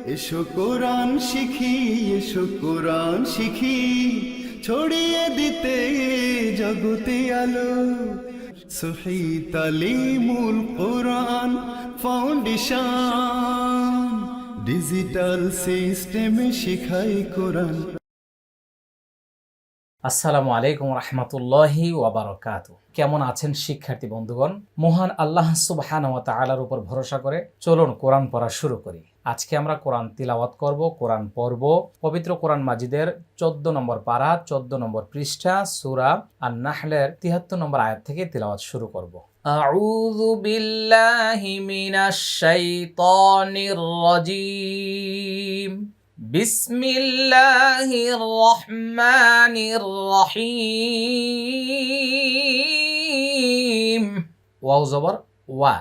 এসো কোরআন শিখি, এসো কোরআন শিখি, ছড়িয়ে দিতে জগতে আলো। সহি তালিমুল কোরআন ফাউন্ডেশন, ডিজিটাল সিস্টেমে শিখাই কোরআন। আসসালামু আলাইকুম রহমতুল্লাহি ওয়াবারাকাতু। কেমন আছেন শিক্ষার্থী বন্ধুগণ? মহান আল্লাহ সুবহানাহু ওয়া তাআলার উপর ভরসা করে চলুন কোরআন পড়া শুরু করি। আজকে আমরা কোরআন তিলাওয়াত করব, কোরআন পড়ব। পবিত্র কোরআন মাজিদের 14 নম্বর পারা, 14 নম্বর পৃষ্ঠা, সূরা আন-নাহলের 73 নম্বর আয়াত থেকে তিলাওয়াত শুরু করব। আউযু বিল্লাহি মিনাশ শাইতানির রাজীম। বিসমিল্লাহির রহমানির রহিম। ওয়াও জবর ওয়া,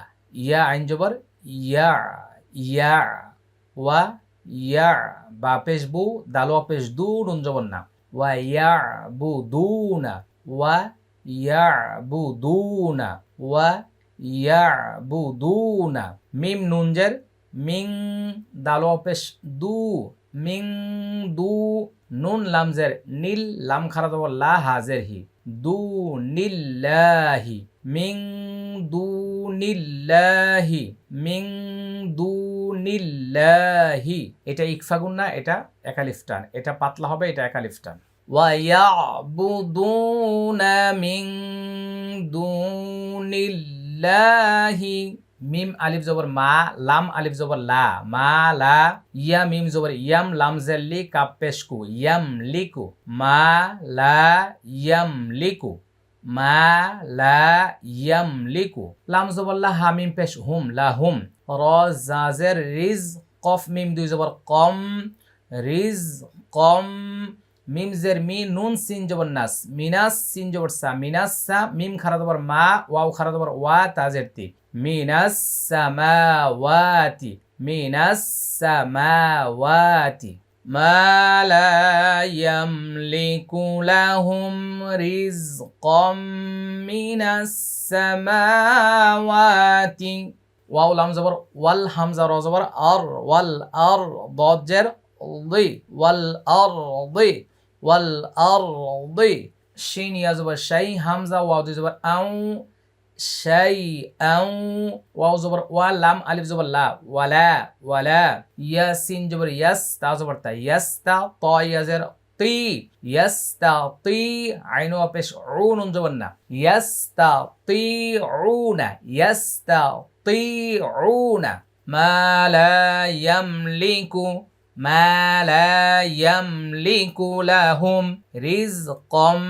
ইয়া আইন জবর ইয়া, ইয়া ওয়া ইয়া, বা পেশ বু, দাল পেশ দু, নুন জবর না। ওয়া ইয়া বু দুনা, ওয়া ইয়া বু দুনা, ওয়া ইয়া বু দুনা। মিম নুন জের মিং, দাল পেশ দু, মিং দু। নুন লামজের নীল, লাম খারা দেব লা হাজের হি, দু নিল্লাহি, মিং দু নিল্লাহি, মিং দু নিল্লাহি। এটা ইকফাগুন না, এটা একালিফ টান। এটা পাতলা হবে, এটা একালিফ টান। ওয়া ইয়াবুদুনা মিং দুনিল্লাহি। মিম আলিফ জবর মা, লাম আলিফ জবর লা, মা লা। ইয়া মিম জবর ইয়াম, লাম জেল্লি, কাপ পেশকু, ইয়াম লিকু, মা লা ইয়াম লিকু, মা লা ইয়াম লিকু। লাম জবর লা, হা মিম পেশ হুম, লা হুম। র জাজের রিজ, কফ মিম দুই জবর কম, রিজ কম। মিম জের মি, নুন সিন জবর নাস, মিনাস সিন জবর সা, মিনাস সা। মিম খারা জবর মা, ওয়াও খারা জবর ওয়া, তাজের তি, মিনাস সামাওয়াতি, মিনাস সামাওয়াতি। মা লা ইয়ামলিকু লাহুম রিজকাম মিনাস সামাওয়াতি। ওয়াও লাম জবর ওয়াল, হামজা র জবর আর, ওয়াল আর, দদ জের দি, ওয়াল আর দি, ওয়াল আর দি। শিন ইয়া জবর শাই, হামজা ওয়াও দুই জবর আউ, শাই আউ। ওয়াও জবর ওয়া, লাম আলিফ জবর লা, ওয়ালা ওয়ালা। ইয়া সিন জবর ইয়াস, তা জবর তা, ইয়াস্তা। ত ইয়া জের তি, ইয়াস্তা তি। আইন ওয়া পেশ উ, নুন জবর না, ইয়াস্তা তি উনা, ইয়াস্তা তি উনা। মা লা ইয়ামলিকু, মা লা ইয়ামলিকু লাহুম রিজকাম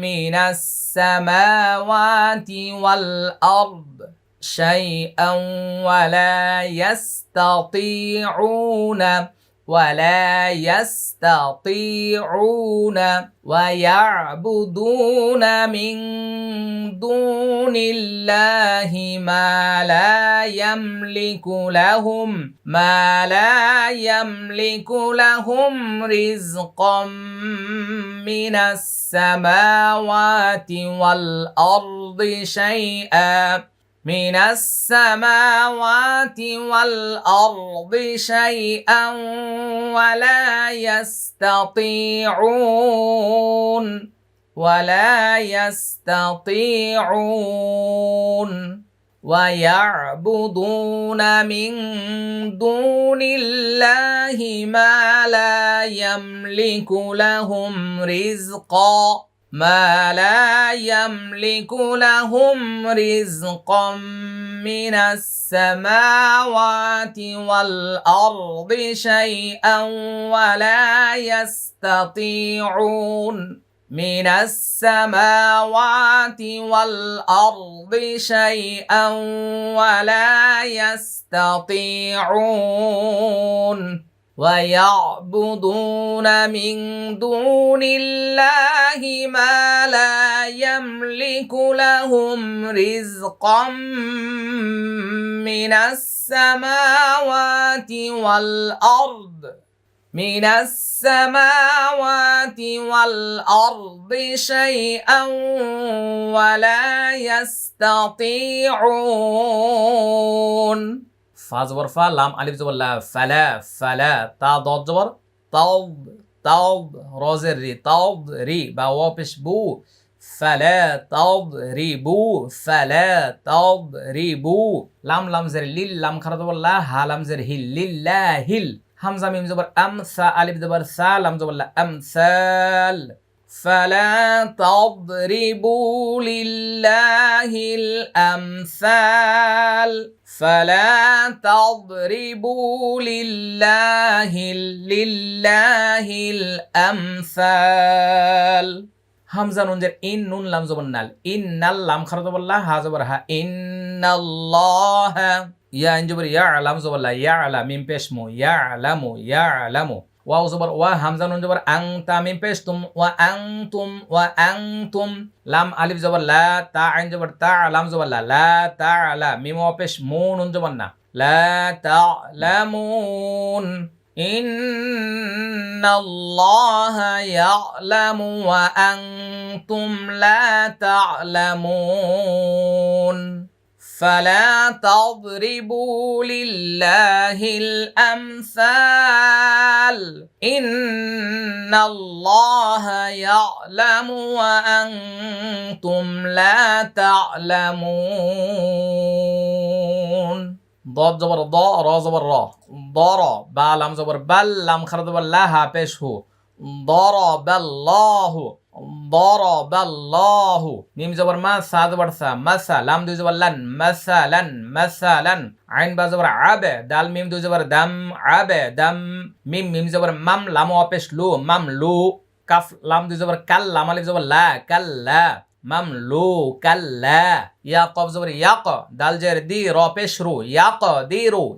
মিনাস সামাওয়াতি ওয়াল আরদ শাইআন ওয়া লা ইয়াস্তাতিউনা, ولا يستطيعون ويعبدون من دون الله ما لا يملك لهم، ما لا يملك لهم رزقا من السماوات والأرض شيئا، من السماوات والأرض شيئا ولا يستطيعون، ولا يستطيعون ويعبدون من دون الله ما لا يملك لهم رزقا، ما لا يملك لهم رزقا من السماوات والأرض شيئا ولا يستطيعون، من السماوات والأرض شيئا ولا يستطيعون ويعبدون من دون الله ما لا يملك لهم رزقا من السماوات والأرض، من السماوات والأرض شيئا ولا يستطيعون ফা জবর ফা লাম আলিফ জবর লা ফালা ফালা তা দদ জবর তাও তাও রজের রি তাও রি বা ওয়া পেশ বু ফালা তাও রি বু ফালা তাও রি বু লাম লাম জের লিল লাম খারা জবর লা হা লাম জের হিল লিল্লাহিল হামজা মিম জবর আম সা আলিফ জবর সা লাম জবর লা আমসাল فلا تضربوا لله الأمثال فلا تضربوا لله الأمثال হামজা নুন জের ইন নুন লাম জবর নাল ইন্নাল লাম খারা জবর লা হা জবর হা ইন্নাল্লাহ ইয়া ইন জবর ইয়া লাম জবর লা ইয়া লা মিম পেশ মু ইয়া লামু ওয়াও জবর ওয়া হামজা নুন জবর আং তা মিম পেশ তুম ওয়া আনতুম লাম আলিফ জবর লা তা আইন জবর তা লাম জবর লা তা লা মিম ওয়া পেশ মু নুন জবর না লা তা'লামুন ইন্নাল্লাহা ইয়া'লামু ওয়া আনতুম লা তা'লামুন فلا تضربوا لله الأمثال إن الله يعلم وأنتم لا تعلمون ضاد زبر ضا را زبر را ضرا با لام زبر بل لام خرد لا ها پیش هو ضرب الله ضرب الله ميم زبر ما سا زبر سا مسا لام دو زبر لن مثلا مثلا عين با زبر عب دال ميم دو زبر دم عب دم ميم زبر مم لام واپس لو مم لو كاف لام دو زبر كل لام الف زبر لا كلا مم لو كلا يا قاف زبر يق دال جر دي را پیش رو يق ديرو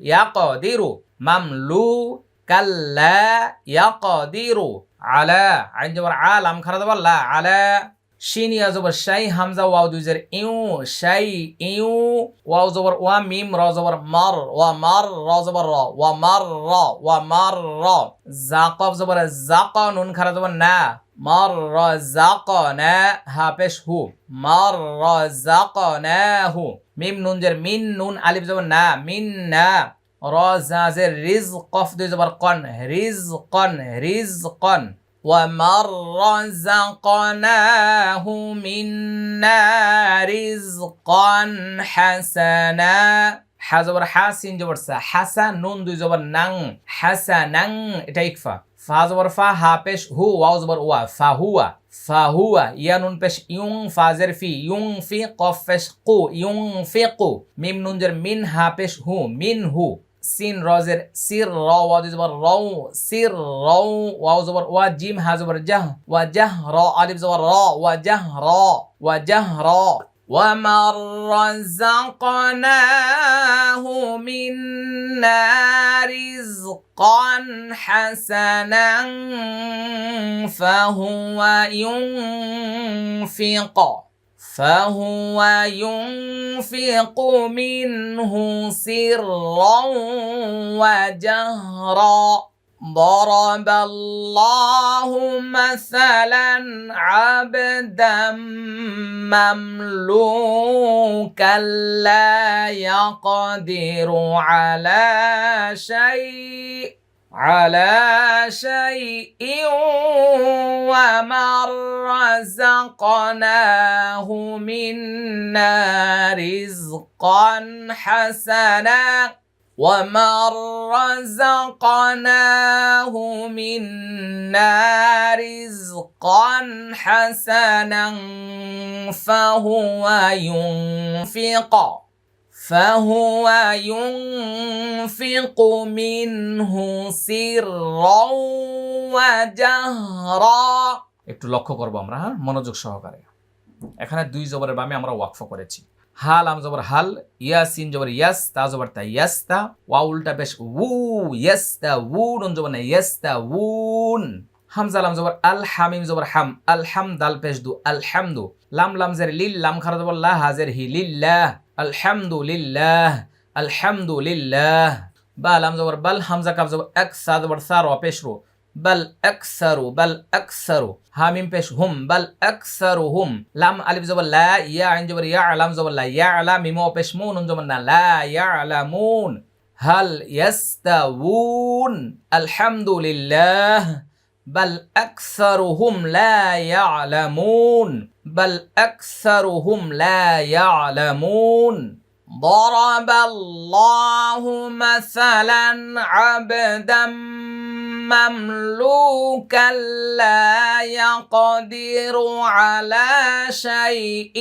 مم لو كلا يقديرو على عين جبر عالم خرد والله على شين يا زبر شاي همزه واو دو زر ايو شاي ايو واو زبر وا ميم را زبر مر ومر را زبر را ومر زا قاف زبر زق نون خرد والنا مر زقنا ها پیش هو مر زقناه ميم نون جر مين نون الف زبر نا منا را زازر رزق قف دو زبر قن رزقا ومن رزقناه منا رزقا حسنا حزبر حاسين جبر سا حسن نون دو زبر نن حسنا এটা ইকফা ফা জবর ফা হা পেশ হু ওয়াও জবর ওয়া ফাহুয়া ইয়া নুন পেশ ইউং ফাজের ফি ইউং ফি কফ পেশ কু ইউং ফি কু মিম নুন জের মিন হা পেশ হু মিনহু সিন রজের সির র ওয়া জবর রাউ সির রাউ ওয়া জবর ওয়া জিম হা জবর জাহ ওয়া জাহ র আলিফ জবর র ওয়া জাহ র ومن رزقناه منا رزقا حسنا فهو ينفق منه سرا وجهرا ضرب الله مثلا عبدا مملوكا لا يقدر على شيء ومن رزقناه منا رزقا حسنا ومن رزقناه منا رزقا حسنا فهو ينفق منه سرا وجهرا একটু লক্ষ্য করব আমরা মনোযোগ সহকারে এখানে দুই জবরের বামে আমরা ওয়াকফ করেছি হা লাম জবর হাল ইয়াসিন জবর ইয়াস তা জবর তা ইয়াস্তা ওয়া উল্টা পেশ উ ইয়াস্তা উ নুন জবর না ইয়াস্তা উন হামজা লাম জবর আল হামিম জবর হাম আল হাম দাল পেশ দু আলহামদু লাম লাম জের লিল লাম খারা জবর লা হাজের হি লিল্লাহ আলহামদুলিল্লাহ বা লাম জবর বাল হামজা কাফ জবর এক সা জবর সা র পেশ রু بل أكثر هامين بيش هم بل أكثرهم لام ألف زبر لا يا عين جبر يعلم زبر لا يعلم ميم بيش مون زبر لا يعلمون হাল ইয়াস্তাউন আলহামদুলিল্লাহ বাল আকসারুহুম লা ইয়ালামুন বাল আকসারুহুম লা ইয়ালামুন ضرب الله مثلا عبدا مملوكا لا يقدر على شيء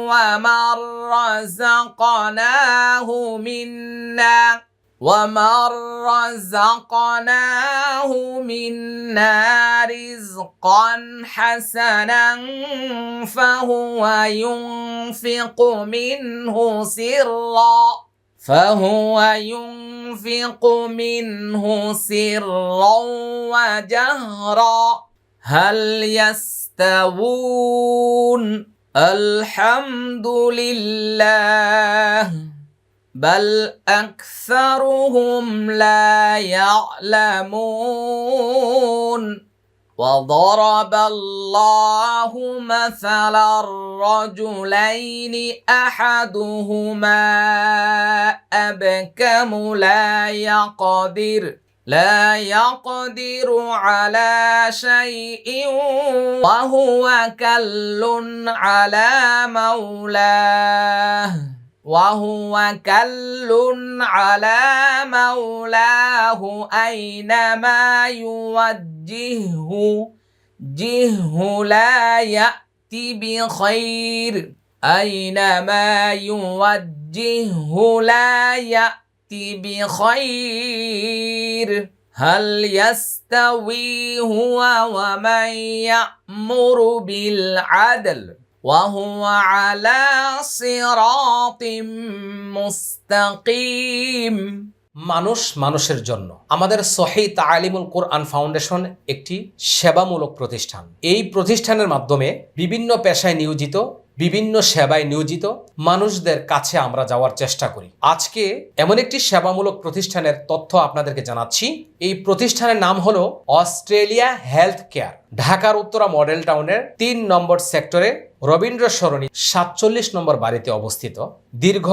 ومن رزقناه منا رزقا حسنا فهو ينفق منه سرا وجهرا هل يستوون الحمد لله بل أكثرهم لا يعلمون وضرب الله مثلا الرجلين أحدهما أبكم لا يقدر على شيء وهو كل على مولاه أينما يوجهه لا يأتي بخير هل يستوي هو ومن يأمر بالعدل وهو على صراط مستقيم মানুষের জন্য আমাদের সহিহ তালিমুল কোরআন ফাউন্ডেশন একটি সেবামূলক প্রতিষ্ঠান। এই প্রতিষ্ঠানের মাধ্যমে বিভিন্ন পেশায় নিয়োজিত, বিভিন্ন সেবায় নিয়োজিত মানুষদের কাছে আমরা যাওয়ার চেষ্টা করি। আজকে এমন একটি সেবামূলক প্রতিষ্ঠানের তথ্য আপনাদেরকে জানাচ্ছি। এই প্রতিষ্ঠানের নাম হলো অস্ট্রেলিয়া হেলথ কেয়ার। ঢাকার উত্তরা মডেল টাউনের ৩ নম্বর সেক্টরে রবীন্দ্র সরণি ৪৭ নম্বর বাড়িতে অবস্থিত। দীর্ঘ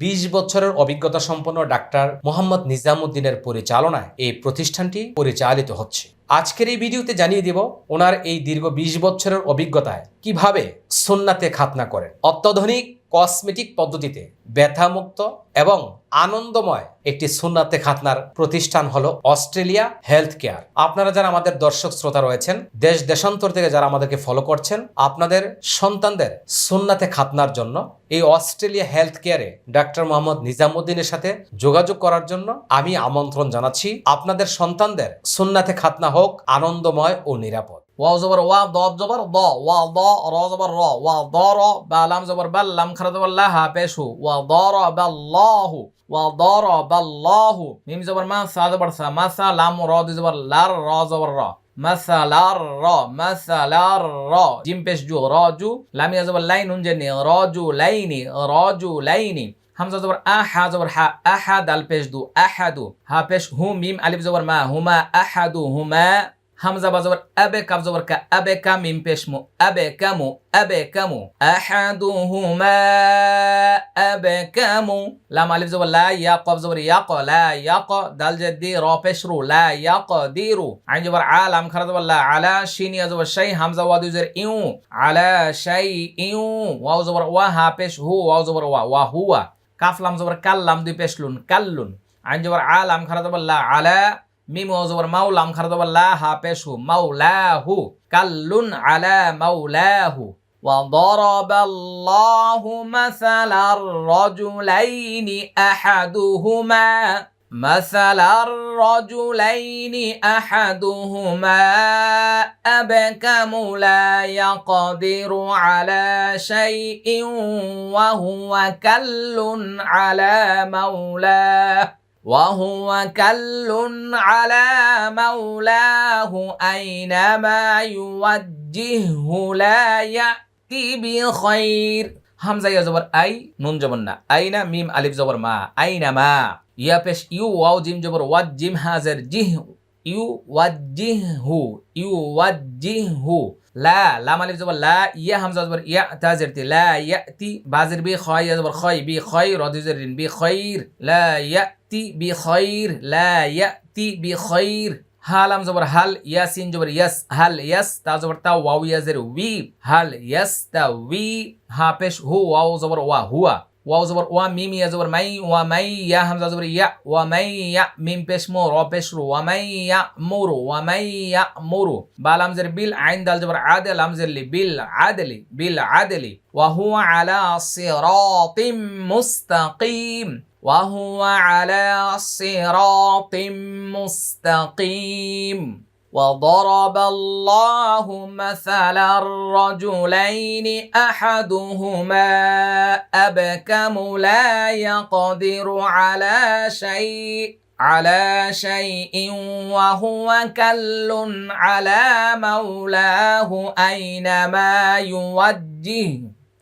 ২০ বছরের অভিজ্ঞতা সম্পন্ন ডাক্তার মোহাম্মদ নিজামুদ্দিনের পরিচালনায় এই প্রতিষ্ঠানটি পরিচালিত হচ্ছে। আজকের এই ভিডিওতে জানিয়ে দেব ওনার এই দীর্ঘ ২০ বছরের অভিজ্ঞতায় কিভাবে সুন্নাতে খাতনা করেন। অত্যাধুনিক কসমেটিক পদ্ধতিতে ব্যথামুক্ত এবং আনন্দময় একটি সুন্নাতে খাতনার প্রতিষ্ঠান হলো অস্ট্রেলিয়া হেলথ কেয়ার। আপনারা যারা আমাদের দর্শক শ্রোতা রয়েছেন, দেশ দেশান্তর থেকে যারা আমাদেরকে ফলো করছেন, আপনাদের সন্তানদের সুন্নাতে খাতনার জন্য এই অস্ট্রেলিয়া হেলথ কেয়ারে ডাক্তার মোহাম্মদ নিজামুদ্দিনের সাথে যোগাযোগ করার জন্য আমি আমন্ত্রণ জানাচ্ছি। আপনাদের সন্তানদের সুন্নাতে খাতনা হোক আনন্দময় ও নিরাপদ। ওয়াও জবর ওয়া, দদ জবর দ, ওয়া দ, র জবর র, ওয়া দ র, বা লাম জবর বাল, লাম খারা জবর লা, হা পেশ হু, ওয়া দ র বাল্লাহু, ওয়া দ র বাল্লাহু, মিম জবর মা, সা জবর সা, মা সা, লাম র দি জবর লার, র জবর র, মাসালার র, মাসালার র, জিম পেশ জু, র জু, লাম ইয়া জবর লাইন, নুন জেনি, রজু লাইনি, হামজা জবর আ, হা জবর হা, আহা, দাল পেশ দু, আহাদু, হা পেশ হু, মিম আলিফ জবর মা, হুমা, আহাদু হুমা, হামজা বা জবর আবে, কাফ জবর কা, আবে কা, মিম পেশ মু, আবে কামু, আহাদুহুমা আবকামু, লাম আলিফ জবর লা, ইয়া কফ জবর ইয়াক, লা ইয়াক, দাল জেদি, র পেশ রু, লা ইয়াকদিরু, আইন জবর আ, লাম খারা জবর লা, আলা, শিন ইয়া জবর শাই, হামজা ওয়া দুই জবর ইউ, আলা শাই ইউ, ওয়াও জবর ওয়া, হা পেশ হু, ওয়াও জবর ওয়া, ওয়া হুয়া, কাফ লাম জবর কাল, লাম দুই পেশ লুন, কাল্লুন, আইন জবর আ, লাম খারা জবর লা, আলা, মিম ওয়াও জবর মাউ, লাম খারা জবর লা, হা পেশ হু, মাওলাহু, কাল্লুন আলা মাওলাহু। وضرب الله مثلا الرجلين أحدهما أبكم لا يقدر على شيء وهو كل على مولاه أينما يوجهه لا يأتي بخير হামজা ইয়া জবর আই, নুন জবর না, আইনা, মিম আলিফ জবর মা, আইনা মা, ইয়া পেশ ইউ, ওয়াও জিম জবর ওয়াদ, জিম হাজের জিহ, ইউওয়াজ্জিহু ইউওয়াজ্জিহু লা লাম আলিফ জবর লা ইয়া হামজা জবর ইয়া তা জেরতি লা ইয়াতি বাজির বি খয় জবর খয় বি খয় রদ জেরিন বি খয়র লা ইয়াতি বি খয়র লা ইয়াতি বি খয়র হালাম জবর হাল ইয়াসিন জবর ইয়াস হাল ইয়াস তা জবর তা ওয়াও ইয়াজের উই হাল ইয়াস তা উই হা পেশ হু ওয়াও জবর ওয়া হুয়া ওয়াও জবর ওয়া মিম ইয়া জবর মাই ওয়া মাই ইয়া হামজা জবর ইয়া ওয়া মাই ইয়া মিম পেশ মো র পেশ রু ওয়া মাই ইয়া মুরু ওয়া মাই ইয়া মুরু বালাম জের বিল আইন দাল জবর আদল আমজের লি বিল আদলি ওয়া হুয়া আলা সিরাতিম মুস্তাকিম وهو على صراط مستقيم وضرب الله مثلا الرجلين أحدهما أبكم لا يقدر على شيء وهو كل على مولاه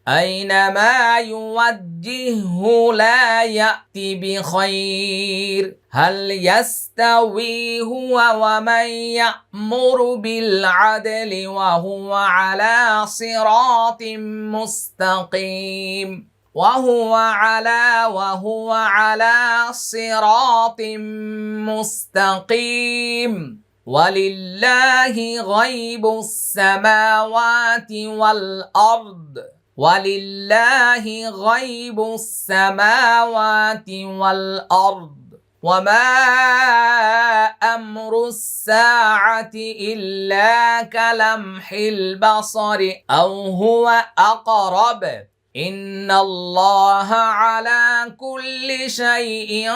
أينما يوجهه لا يأتي بخير هل يستوي هو ومن يأمر بالعدل وهو على صراط مستقيم وهو على صراط مستقيم ولله غيب السماوات والأرض ولله غيب السماوات والأرض وما أمر الساعة إلا كلمح البصر أو هو أقرب إن الله على كل شيء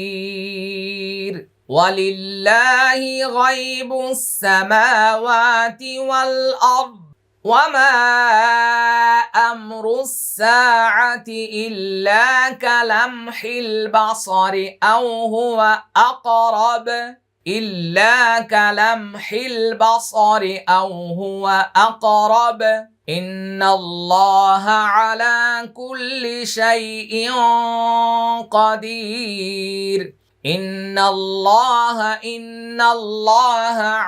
قدير ولله غيب السماوات والأرض وما أمر الساعة إلا كلمح البصر أو هو أقرب إن الله على كل شيء قدير إن الله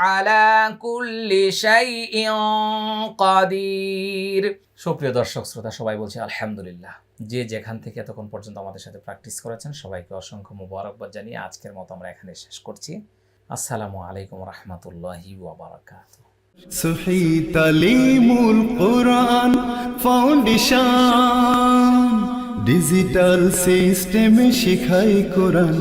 على كل شيء قدير সুপ্রিয় দর্শক শ্রোতা সবাই বলছি আলহামদুলিল্লাহ। যে যেখান থেকে এতক্ষণ পর্যন্ত আমাদের সাথে প্র্যাকটিস করেছেন সবাইকে অসংখ্য মোবারকবাদ জানিয়ে আজকের মতো আমরা এখানে শেষ করছি। আসসালামু আলাইকুম রহমতুল্লাহি ওয়া বারাকাতুহু। সহি তালিমুল কোরআন ফাউন্ডেশন ডিজিটাল সিস্টেমে শিখাই কোরআন।